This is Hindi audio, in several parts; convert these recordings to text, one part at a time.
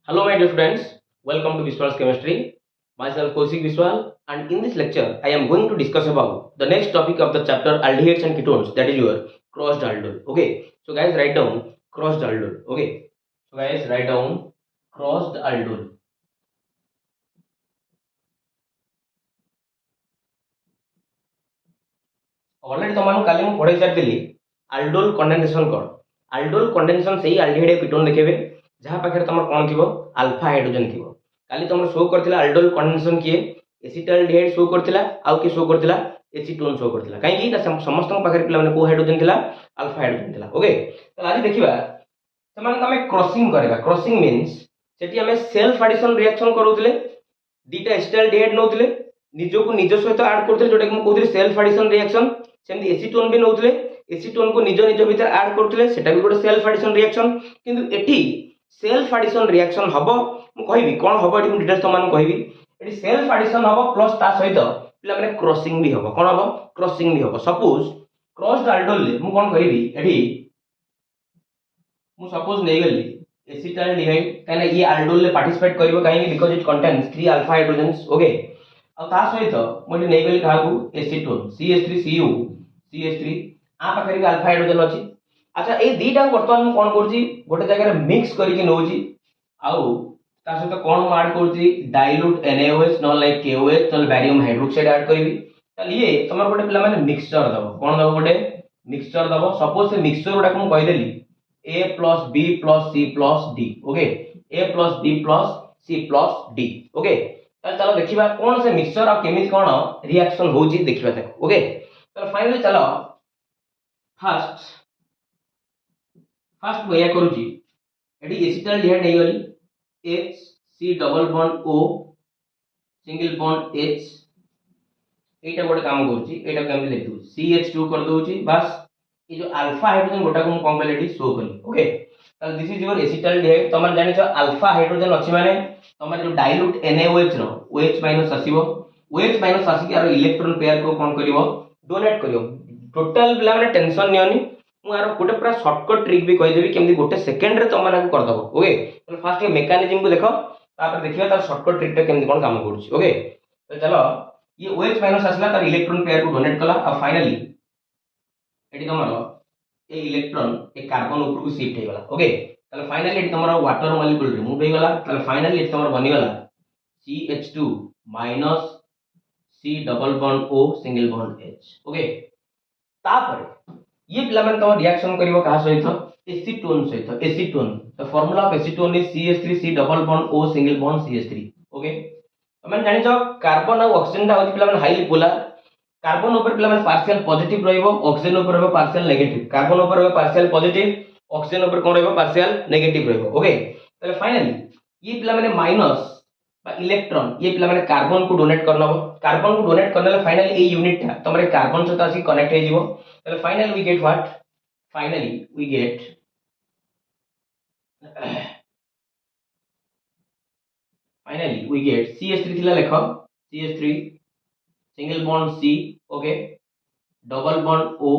Hello, my dear friends. Welcome to Vishwal's Chemistry. Myself Kaushik Vishwal, and in this lecture, I am going to discuss about the next topic of the chapter aldehydes and ketones. That is your crossed aldol. Okay. So guys, write down crossed aldol. Okay. So guys, write down crossed aldol. Already तुमको काली मैं पढ़ाई सारी aldol condensation कौन aldol condensation से ही aldehyde ketone देखेबे जहाँ पाखे तुम कौन थी अल्फा हाइड्रोजन थी काली तुम शो करथिला aldol condensation किए एसिटाल्डिहाइड शो करथिला आउ के शो करथिला एसीटोन शो करथिला काहे की समस्त पाखे पिला माने को हाइड्रोजन थिला अल्फा हाइड्रोजन थिला ओके तो आज देखिबा समान हमें क्रॉसिंग करेगा क्रॉसिंग मींस सेठी हमें सेल्फ एडिशन रिएक्शन करूथिले दीटा एसिटाल्डिहाइड नउथिले निजो को निज सहित ऐड करथिले जोटा कि म कहथिले सेल्फ एडिशन रिएक्शन सेमती एसीटोन भी नउथिले एसीटोन को निज निज भीतर ऐड करथिले सेटा भी गोटे सेल्फ एडिशन रिएक्शन किंतु एठी सेल्फ एडिशन रिएक्शन हबो मु कहबी कोन हबो एठी मु डिटेल्स तमान कहबी एठी सेल्फ एडिशन हबो प्लस ता सहित पिला माने क्रॉसिंग भी हबो कोन हबो क्रॉसिंग भी हबो सपोज क्रॉस्ड aldol ले मु कोन कहबी एठी मु सपोज नै गली एसिटाल्डिहाइड काना ये aldol ले पार्टिसिपेट करिवो काहे because it contains 3 alpha hydrogens okay और ता सहित मोटी नै गली काहा को एसीटोन CH3Cu CH3 आ पाखरे भी अल्फा हाइड्रोजन अछि अच्छा ए दीटा वर्तमान मु कोन करछि गोटे जगह रे मिक्स करि के नउछि आउ ता सहित कोन मु ऐड करछि डाइल्यूट NaOH न लाइक KOH न बैरियम हाइड्रोक्साइड ऐड करबी त लिए तमर गोटे पिला माने मिक्सचर दबो कोन दबो गोटे मिक्सचर दबो सपोज से मिक्सचर गोटा को कहि देली A plus B plus C plus D okay A plus B plus C plus D okay चलो देखिबा कोन से मिक्सचर आ केमिति कोन रिएक्शन होउची देखिबा तक ओके तो फाइनली चलो फर्स्ट फर्स्ट मैं या करूची एडी एसिटाल्डिहाइड नै गली H C double bond O single bond H एटा गोटे काम करूची एटा केमिति लिख दउ CH2 कर दउची बस ये जो अल्फा हाइड्रोजन गोटा को हम कौन कहले शो कली ओके तो दिस इज योर एसिटाल्डिहाइड तमन जानि छ अल्फा हाइड्रोजन अछि माने तमन जो डाइल्यूट NaOH रो OH- आसीबो OH- आसी के आरो इलेक्ट्रॉन पेयर को कोन करिवो डोनेट करिवो टोटल बिला माने टेंशन नियोनी मु आरो गोटे पूरा शॉर्टकट ट्रिक भी कहि देबी केमि गोटे सेकंड रे तमन को कर दबो ओके तो फर्स्ट ये मेकानिज्म को देखो तापर देखिबा तार शॉर्टकट ट्रिक टा केमि कोन काम करूची ओके तो चलो ये OH- आसला तार इलेक्ट्रॉन पेयर को डोनेट कला और फाइनली एटी तमरो ए इलेक्ट्रॉन ए कार्बन ऊपर को शिफ्ट हे गला ओके ताले फाइनली एटी तमरो वाटर मॉलिक्यूल रिमूव हे गला ताले फाइनली एटी तमरो बनि गला CH2 minus C double bond O single bond H okay तापर ये पिला मन तम रिएक्शन करिवो का सहित एसीटोन सहित acetone the formula of acetone is CH3 C double bond O single bond CH3 okay तमन जानि छ कार्बन और ऑक्सीजन ता होति पिला मन हाईली पोलर कार्बन ऊपर पिला माने पार्शियल पॉजिटिव रहइबो ऑक्सीजन ऊपर रहइबो पार्शियल नेगेटिव कार्बन ऊपर रहइबो पार्शियल पॉजिटिव ऑक्सीजन ऊपर कोन रहइबो पार्शियल नेगेटिव रहइबो ओके तले फाइनली ये पिला माने माइनस बा इलेक्ट्रॉन ये पिला माने कार्बन को डोनेट करनबो कार्बन को डोनेट करनले फाइनली ए यूनिट था तमरे कार्बन सहित आसी कनेक्ट हे जिवो तले finally we get what finally we get finally we get CH3 थिला लेखो CH3 single bond C okay double bond O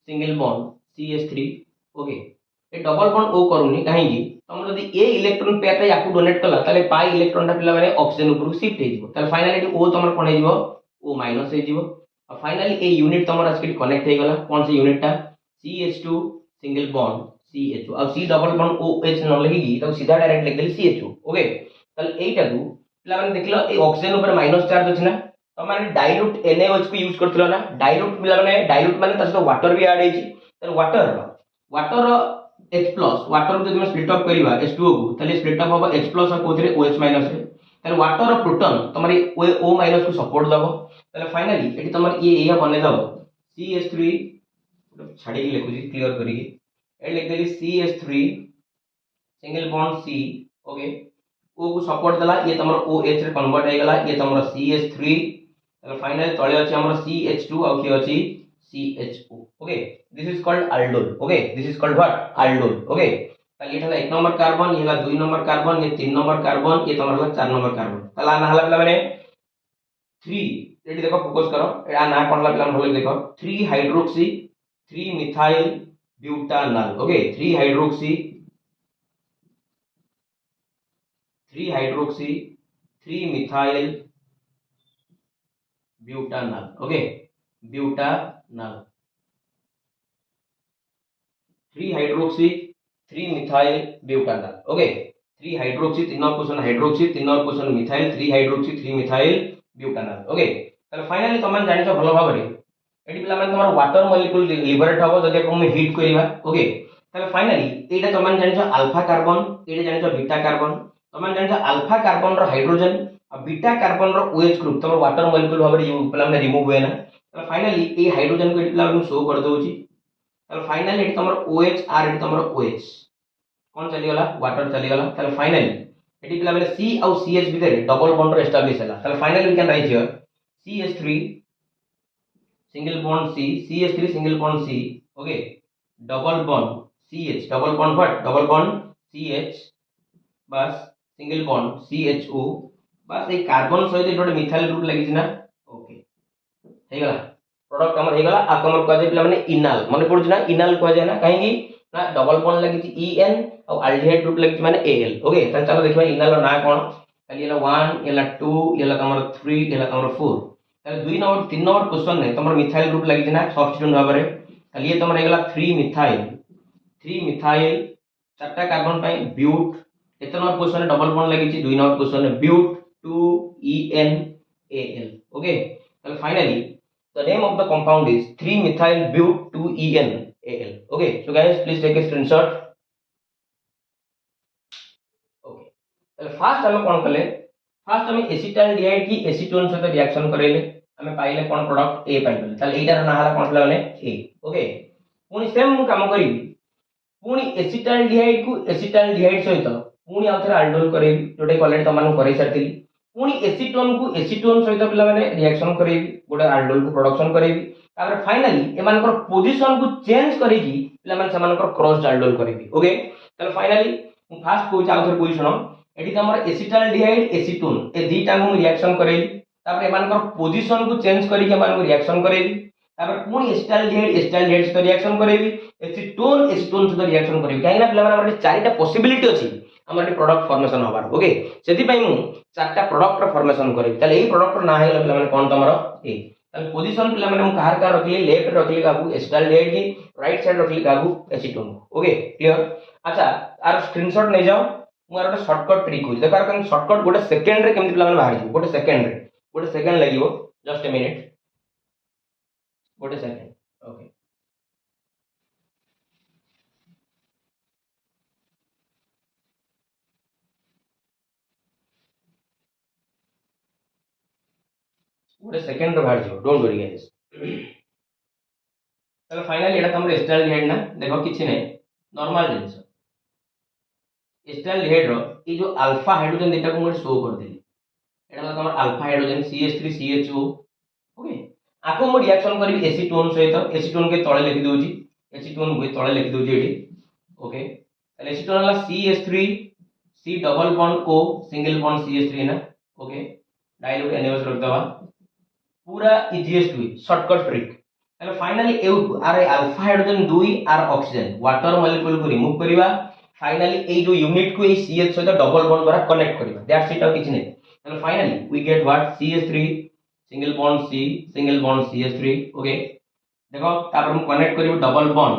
single bond CH3 okay ए डबल बॉन्ड O करूनी काहे की तुम जदी ए इलेक्ट्रॉन पेयर ता याकू डोनेट कला ताले पाई इलेक्ट्रॉन ता पिला माने ऑक्सीजन ऊपर शिफ्ट हे जिवो ताले फाइनली O तमर कोन हे जिवो O माइनस हे जिवो और फाइनली ए यूनिट तमर आस्के कनेक्ट हे गला कोन से यूनिट ता CH2 सिंगल बॉन्ड CH2 और C डबल बॉन्ड OH न लेगी तो सीधा डायरेक्ट लिख देली CH2 ओके ताले एटा को पिला माने देखलो ए ऑक्सीजन ऊपर माइनस चार्ज अछि ना तो माने डाइल्यूट NaOH को यूज करथिलो ना डाइल्यूट मिला माने डाइल्यूट माने तसो वाटर भी ऐड हेछि त वाटर वाटर H+ वाटर को जदि हम स्प्लिट अप करिवा H2O को तले स्प्लिट अप होबा H+ और कोथरे OH- रे तले वाटर और प्रोटॉन तमारी O- को सपोर्ट दबो तले फाइनली एठी तमर ये एया बने दबो CH3 छाडी के लिखुजी क्लियर करी ए लिख देली CH3 single bond C okay O को सपोर्ट दला ये तमर OH रे कन्वर्ट हे गला ये तमर CH3 तले फाइनल तळे अछि हमर CH2 और के अछि CHO okay this is called aldol okay this is called what aldol okay ताले ये हला 1 नंबर कार्बन ये हला 2 नंबर कार्बन ये 3 नंबर कार्बन ये तमर हला 4 नंबर कार्बन तला ना हला पिला माने 3 एडी देखो फोकस करो आ ना कोन हला पिला होले देखो 3 hydroxy 3 methyl butanal okay 3 hydroxy 3 hydroxy 3 methyl butanol. Okay, butanol 3 hydroxy 3 methyl butanol. Okay, 3 hydroxy 3 position hydroxy 3 position methyl 3 hydroxy 3 methyl butanol. Okay, ताले फाइनली तुम जानिछ भलो भाबरे एटी पिला माने तमर वाटर मॉलिक्यूल लिबरेट हबो जदि हम हीट करिवा। ओके, ताले फाइनली एटा तुम जानिछ अल्फा कार्बन, एटा जानिछ बीटा कार्बन। तुम जानिछ अल्फा कार्बन रो हाइड्रोजन और बीटा कार्बन रो OH ग्रुप तमर वाटर मॉलिक्यूल भाबरे पिला माने रिमूव होएना। ताले फाइनली ए हाइड्रोजन को एटी पिला माने शो कर दोउची। ताले फाइनली एटी तमर OH आर एटी तमर OH कौन चली गला वाटर चली गला। ताले फाइनली एटी पिला माने C और CH भितर डबल बॉन्ड रो एस्टैब्लिश होला। ताले finally we can write here CH3 single bond C, CH3 single bond C, okay, double bond CH, double bond what? Double bond CH, बस single bond CHO, बस एक कार्बन सहित गोटे मिथाइल ग्रुप लागि ना। ओके, हे गला प्रोडक्ट हमर हे गला। आ हमर कह जे पिला माने इनाल माने पड़ ना, इनाल कह जे ना काहे कि ना डबल बॉन्ड लागि छि EN और अल्डिहाइड ग्रुप लागि माने AL। ओके, त चलो देखबा इनाल रो ना कोन खाली एला 1 एला 2 एला तमर 3 एला तमर 4। ताले 2 नंबर 3 नंबर क्वेश्चन ने तमर मिथाइल ग्रुप लागि ना सब्स्टिट्यूट भाबरे खाली ये तमर हेगला 3 मिथाइल चारटा कार्बन पाई ब्यूट। एते नंबर क्वेश्चन ने डबल बॉन्ड लागि छि 2 नंबर क्वेश्चन ने ब्यूट 2 ENAL। ओके, ताले finally the name of the compound is 3 methyl but 2 ENAL। Okay, so guys please take a screenshot. Okay, ताले फर्स्ट हम कोन कले, फर्स्ट हम एसिटाल्डिहाइड की एसीटोन सहित रिएक्शन करेले हमें पाइले कोन प्रोडक्ट ए पाइले। ताले एटार ना हला कोन प्लाने ए। ओके, पुनी सेम मु काम करिवि पुनी एसिटाल्डिहाइड को एसिटाल्डिहाइड सहित पुनी आउथरे अल्डोल करेवि जोटे ऑलरेडी तमन करै सरतिली। पुनी एसीटोन को एसीटोन सहित पिला माने रिएक्शन करेवि गोटे अल्डोल को प्रोडक्शन करेवि। तापर फाइनली एमानकर पोजीशन को चेंज करेगी पिला माने समानकर क्रॉस अल्डोल करेवि। ओके, ताले फाइनली मु फर्स्ट कोइ आउथरे कोइ सुनो एटी तमर एसिटाल्डिहाइड एसीटोन ए दीटा को रिएक्शन करेवि। तापर एमानकर पोजीशन को चेंज करिके एमान को रिएक्शन करेवि। तापर पुनी एसिटाल्डिहाइड एसिटाल्डिहाइड सहित रिएक्शन करेवि, एसीटोन एसीटोन सहित रिएक्शन करेवि। काहेना पिला माने हमर चारिटा पॉसिबिलिटी अछि हमर प्रोडक्ट फॉर्मेशन होबार। ओके, सेति पई मु चारटा प्रोडक्ट रो फॉर्मेशन करेवि। ताले एई प्रोडक्ट रो ना हेला पिला माने कोन तमर ए। ताले पोजीशन पिला माने मु कहार का रखली लेफ्ट रखली काबू एसिटाल्डिहाइड की, राइट साइड रखली काबू एसीटोन। Okay, clear. अच्छा, आर स्क्रीनशॉट नै जाओ। मु आर शॉर्टकट ट्रिक होई देखा कर शॉर्टकट गोटे सेकंड रे केमति पिला माने बाहर जी गोटे सेकंड लागिवो जस्ट ए मिनिट गोटे सेकंड। ओके, गोटे सेकंड रे बाहर जी डोंट वरी गाइस। ताले फाइनली एटा तमर एसिटाल्डिहाइड ना देखो किछि नै नॉर्मल जिंस एसिटाल्डिहाइड रो ए जो अल्फा हाइड्रोजन देटा को मुझे शो कर देली एटा तमर alpha hydrogen CH3 CHO। Okay, आको मु रिएक्शन करबी एसीटोन सहित एसीटोन के तळे लिखि दोजी एसीटोन को तळे लिखि दोजी एठी। ओके, ताले एसीटोन हला CH3 C double bond O single bond CH3 ना। ओके, डाइल्यूट NaOH रख दवा पूरा इजीएस्ट वे शॉर्टकट ट्रिक। ताले फाइनली ए आर अल्फा हाइड्रोजन 2 आर ऑक्सीजन वाटर मॉलिक्यूल को रिमूव करिवा। फाइनली ए जो यूनिट को ए CH सहित डबल बॉन्ड द्वारा कनेक्ट करिवा दैट्स इट। और किछ नै ताले finally we get what CH3 single bond C single bond CH3। Okay, देखो तापर हम connect करिवो double bond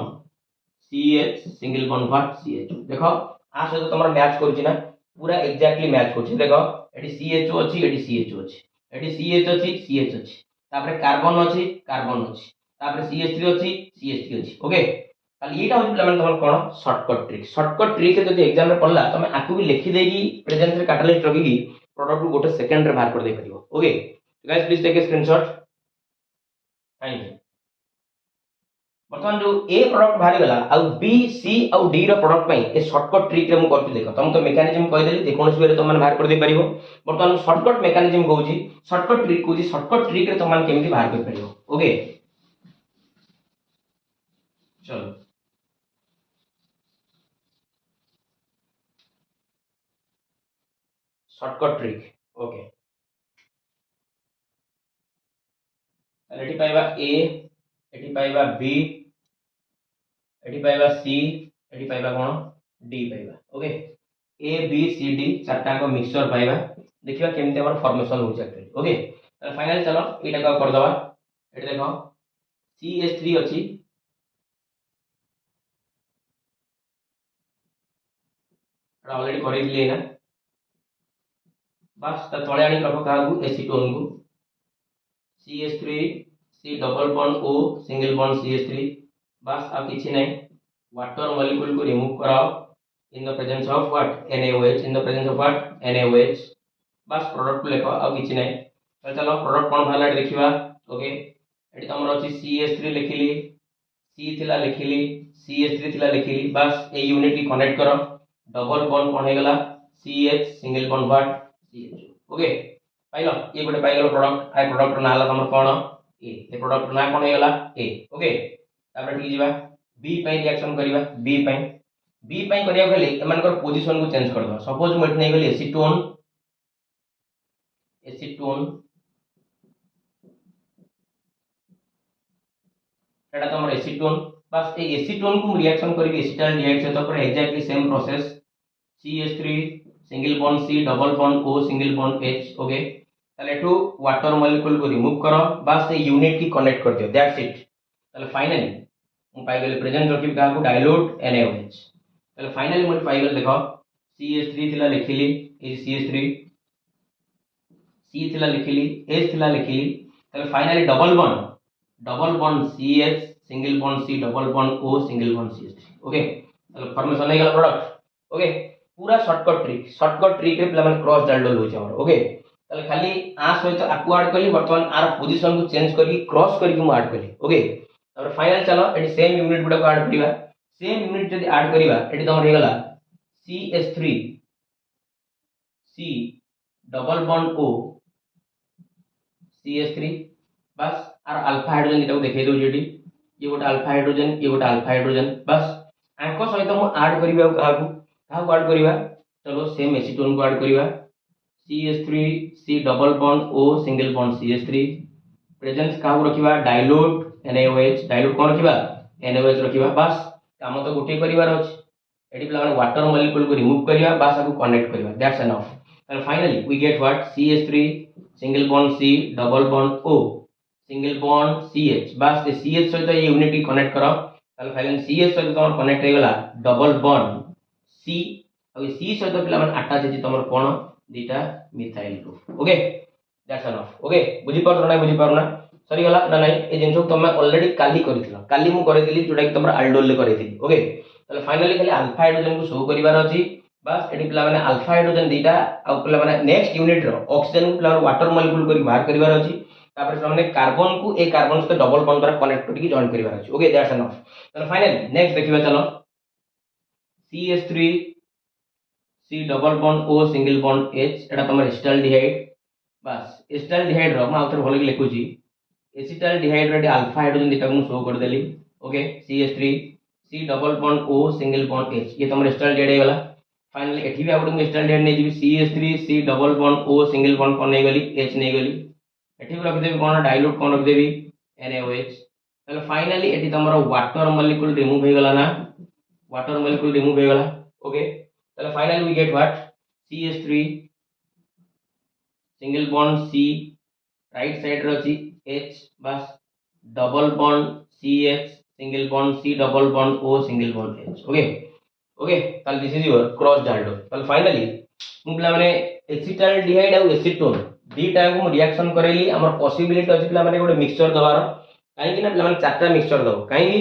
CH single bond what CH। देखो आ सहित तमर मैच करछि ना पूरा एग्जैक्टली मैच करछि। देखो एटी CHO अछि एटी CHO अछि एटी CH अछि CH अछि तापर कार्बन अछि कार्बन अछि तापर CH3 अछि CH3 अछि। ओके, ताली एटा होछि पिला माने तमर कोन शॉर्टकट ट्रिक जदि एग्जाम रे पड़ला तमे आकु भी लिखि देगी प्रेजेंस रे कैटलिस्ट रखिकी प्रोडक्ट को गोटे सेकंड रे बाहर कर दे परिबो। Okay guys please take a screenshot. Thank you. बर्तमान जो ए प्रोडक्ट बाहरी गला आ बी सी आ डी रो प्रोडक्ट पई ए शॉर्टकट ट्रिक रे मु करछि देखो तुम तो मेकानिज्म कहि देली जे कोनोस बेरे तुम बाहर कर दे परिबो। बर्तमान शॉर्टकट मेकानिज्म कहूची शॉर्टकट ट्रिक कहूची शॉर्टकट ट्रिक रे तुम केमि बाहर कर परिबो। ओके, चलो शॉर्टकट ट्रिक। ओके, एटी पाइबा ए एटी पाइबा बी एटी पाइबा सी एटी पाइबा कोन डी पाइबा। Okay, A B C D चारटा को मिक्सचर पाइबा देखिबा केमते हमर फॉर्मेशन होछ एक्चुअली ओके तो फाइनल चलो एटा का कर दबा एटा देखो CH3 अछि एटा ऑलरेडी कर दिले ना बस त तळे आनी रखो काहू एसीटोन को CH3 C double bond O single bond CH3 बस आ किछि नै वाटर मॉलिक्यूल को रिमूव कराओ in the presence of what NaOH in the presence of what NaOH बस प्रोडक्ट को लिखो आ किछि नै तो चलो प्रोडक्ट कोन भाला देखिबा ओके एटी तमरो अछि CH3 लिखिली C थिला लिखिली CH3 थिला लिखिली बस ए यूनिट की कनेक्ट करो डबल बॉन्ड कोन हे गला CH single bond what CH okay pilo ये गोटे पाइलो प्रोडक्ट आइ प्रोडक्ट नाला तमर कोन ए प्रोडक्ट ना कोन हे गला ए ओके तापर ठीक जिबा बी पई रिएक्शन करिबा बी पई करिया गेले एमानकर पोजीशन को चेंज कर दो सपोज मट नै गेले एसीटोन एटा तमर एसीटोन बस ए एसीटोन को रिएक्शन करिबे एसिटाल्डिहाइड से तो पर exactly same process CH3 single bond C double bond O single bond H okay ताले टू वाटर मॉलिक्यूल को रिमूव करो बस ए यूनिट की कनेक्ट कर दियो दैट्स इट ताले फाइनली हम पाई गेले प्रेजेंट रखिब का को डाइल्यूट NaOH ताले फाइनली हम पाई गेले देखो CH3 थिला लिखिली ए CH3 C थिला लिखिली H थिला लिखिली ताले finally double bond CH single bond C double bond O single bond CH3 okay ताले फॉर्मेशन हे गेला प्रोडक्ट ओके पूरा शॉर्टकट ट्रिक रे प्लान क्रॉस डायल्यूट होछ हमर ओके ताले खाली आ सहित आकु ऐड कली वर्तमान आर पोजीशन को चेंज करके क्रॉस करके मु ऐड कली ओके तापर फाइनल चलो एटी सेम यूनिट गुडा को ऐड करिबा सेम यूनिट जदी ऐड करिबा एटी तमर हे गेला CH3 C double bond O CH3 बस आर अल्फा हाइड्रोजन इटा को देखे दो जेडी ये गोटा अल्फा हाइड्रोजन बस आंको सहित मु ऐड करिबा काहू ऐड करिबा चलो सेम एसीटोन को ऐड करिबा CH3 C double bond O single bond CH3 presence काहू रखिबा डाइल्यूट NaOH डाइल्यूट कोन रखिबा NaOH रखिबा बस काम तो गोटे करिवार अछि एडी प्लान वाटर मॉलिक्यूल को रिमूव करिया बस आकु कनेक्ट करिया that's enough and finally we get what CH3 single bond C double bond O single bond CH बस ए CH सहित ये यूनिट की कनेक्ट करो ताले फाइनली CH सहित तमर कनेक्ट हे गेला डबल बॉन्ड C अब C सहित पिला मन अटैच है तमर कोन दीटा methyl group okay that's enough okay बुझी पारना सरी गला ना नहीं ए जिंसो तमे ऑलरेडी काली करिथिलो काली मु करे दिली जोडा कि तमर आल्डोल ले करे दिली ओके ताले फाइनली खाली अल्फा हाइड्रोजन को शो करिवार अछि बस एडी पिला माने अल्फा हाइड्रोजन दीटा आ पिला माने नेक्स्ट यूनिट रो ऑक्सीजन को पिला वाटर मॉलिक्यूल करी बाहर करिवार अछि तापर पिला माने कार्बन को ए कार्बन से डबल बॉन्ड द्वारा कनेक्ट करके जॉइन करिवार अछि ओके दैट्स एनफ ताले फाइनली नेक्स्ट देखिबा चलो CH3 C double bond O single bond H एटा तमर एसिटाल्डिहाइड बस एसिटाल्डिहाइड रो मा आउथर भलो लिखु छी एसिटाल्डिहाइड रे अल्फा हाइड्रोजन दीटा को शो कर देली okay CH3 C double bond O single bond H ये तमर एसिटाल्डिहाइड हे गला फाइनली एठी भी आउट एसिटाल्डिहाइड नै जीबी CH3 C double bond O single bond कोन नै गली H नै गली एठी भी रख देबी कोन डाइल्यूट कोन रख देबी NaOH ताले फाइनली एठी तमर वाटर मॉलिक्यूल रिमूव हे गला ना वाटर मॉलिक्यूल रिमूव हे गला ओके ताले finally we get what CH3 single bond C right side रो अछि H बस double bond CH single bond C double bond O single bond H okay ताल this is your cross dilute ताल फाइनली मुबला माने एसिटाल्डिहाइड आ एसीटोन दीटा को रिएक्शन करेली हमर पॉसिबिलिटी अछि पिला माने गोटे मिक्सचर दबार काहे कि ना पिला माने चारटा मिक्सचर दबो काहे कि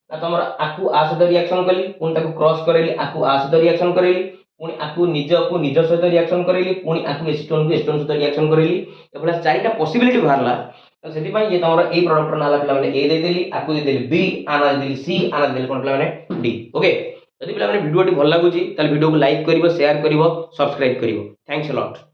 ना तमर आकु आ सहित रिएक्शन कली पुन ताको क्रॉस करेली आकु आ सहित रिएक्शन करेली पुनी आकु निज सहित रिएक्शन करेली पुनी आकु एसीटोन सहित रिएक्शन करेली एबला चारटा पॉसिबिलिटी बाहरला तो सेति पई ये तमर ए प्रोडक्ट नाला पिला माने ए दे देली आकु दे देली बी आना दे देली सी आना दे देली कोन पिला माने डी ओके यदि पिला माने वीडियो टी भल लागुची ताले वीडियो को लाइक करिवो शेयर करिवो सब्सक्राइब करिवो थैंक्स अ लॉट।